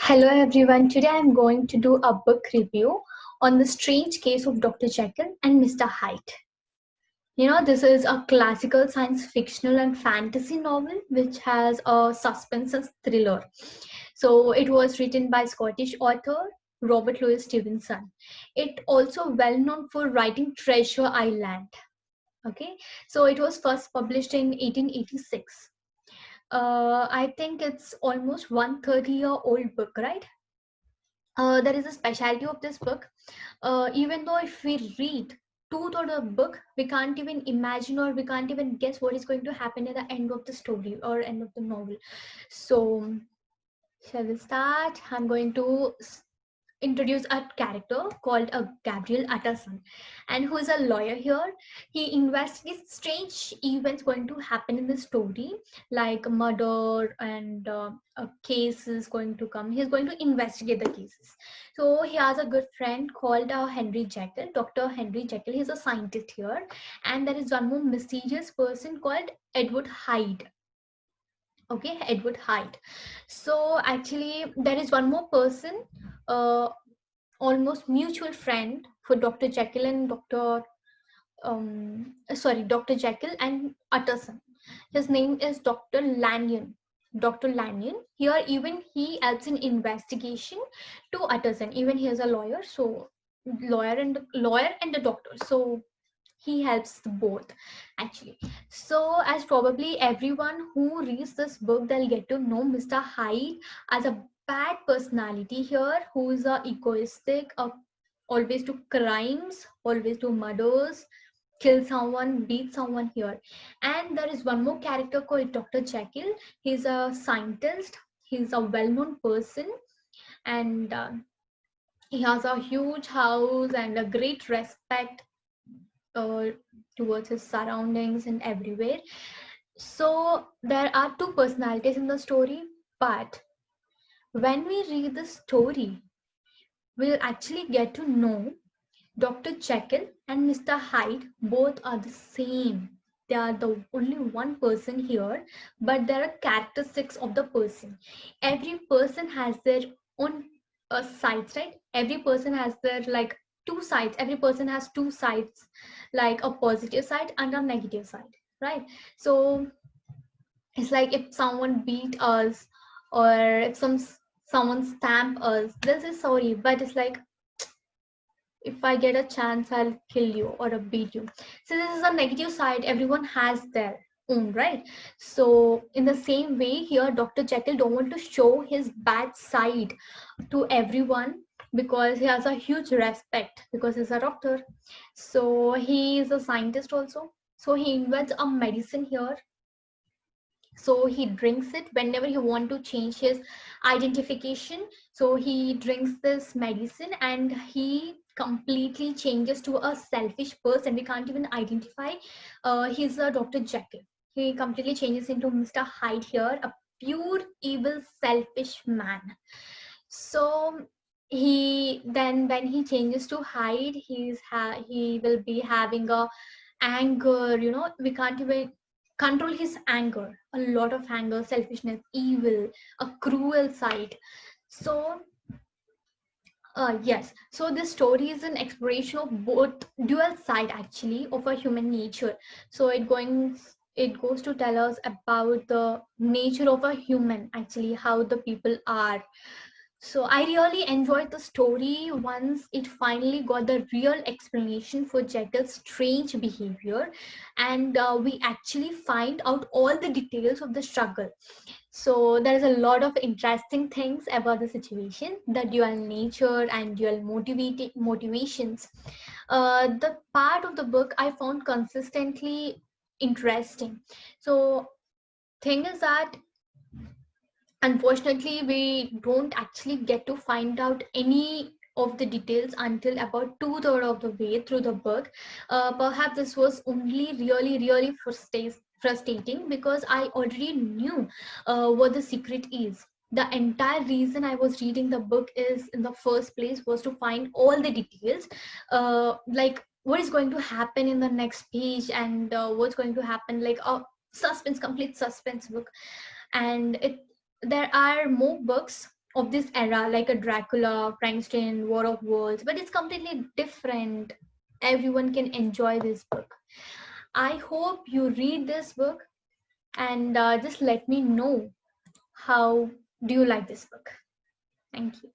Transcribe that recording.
Hello everyone, today I'm going to do a book review on the strange case of Dr. Jekyll and Mr. Hyde. This is a classical science fictional and fantasy novel which has a suspense and thriller. So it was written by Scottish author Robert Louis Stevenson. It also well known for writing Treasure Island. Okay, so it was first published in 1886. I think it's almost 130-year-old book, right? There is a specialty of this book. Even though if we read two-thirds of the book, we can't even imagine or we can't even guess what is going to happen at the end of the story or end of the novel. So, shall we start? I'm going to introduce a character called Gabriel Utterson, and who is a lawyer here. He investigates strange events going to happen in the story, like murder and a case is going to come. He's going to investigate the cases. So he has a good friend called Henry Jekyll, Dr. Henry Jekyll. He's a scientist here, and there is one more mysterious person called Edward Hyde. Okay, Edward Hyde. So actually, there is one more person, uh, almost mutual friend for Dr. Jekyll and Dr. Jekyll and Utterson. His name is Dr. Lanyon. Dr. Lanyon. Here, even he helps in investigation to Utterson. Even he is a lawyer, so lawyer and a doctor. So he helps both actually. So as probably everyone who reads this book, they'll get to know Mr. Hyde as a bad personality here, who is a egoistic, always do crimes, always do murders, kill someone, beat someone here. And there is one more character called Dr. Jekyll. He's a scientist, he's a well-known person, and he has a huge house and a great respect uh, towards his surroundings and everywhere. So there are two personalities in the story, but when we read the story, we'll actually get to know Dr. Jekyll and Mr. Hyde both are the same. They are the only one person here, but there are characteristics of the person. Every person has their own sides, right? Every person has their like two sides. Every person has two sides, like a positive side and a negative side, right? So it's like if someone beat us or if someone stamp us, this is sorry, but it's like if I get a chance, I'll kill you or I'll beat you. So this is a negative side. Everyone has their own, right? So in the same way here, Dr. Jekyll don't want to show his bad side to everyone because he has a huge respect because he's a doctor. So he is a scientist also. So he invents a medicine here, so he drinks it whenever he want to change his identification. So he drinks this medicine and he completely changes to a selfish person. We can't even identify he's a Dr. Jekyll. He completely changes into Mr. Hyde here, a pure evil selfish man. So he then when he changes to Hyde, he will be having a anger, we can't even control his anger, a lot of anger, selfishness, evil, a cruel side. So yes, so this story is an exploration of both dual side actually of a human nature. So it goes to tell us about the nature of a human, actually how the people are. So I really enjoyed the story once it finally got the real explanation for Jekyll's strange behavior, and we actually find out all the details of the struggle. So there is a lot of interesting things about the situation, the dual nature and dual motivations. The part of the book I found consistently interesting. So thing is that unfortunately we don't actually get to find out any of the details until about two-thirds of the way through the book. Perhaps this was only really frustrating because I already knew what the secret is. The entire reason I was reading the book is in the first place was to find all the details, like what is going to happen in the next page and what's going to happen, like a complete suspense book. And it there are more books of this era, like a Dracula, Frankenstein, War of Worlds, but it's completely different. Everyone can enjoy this book. I hope you read this book, and just let me know how do you like this book. Thank you.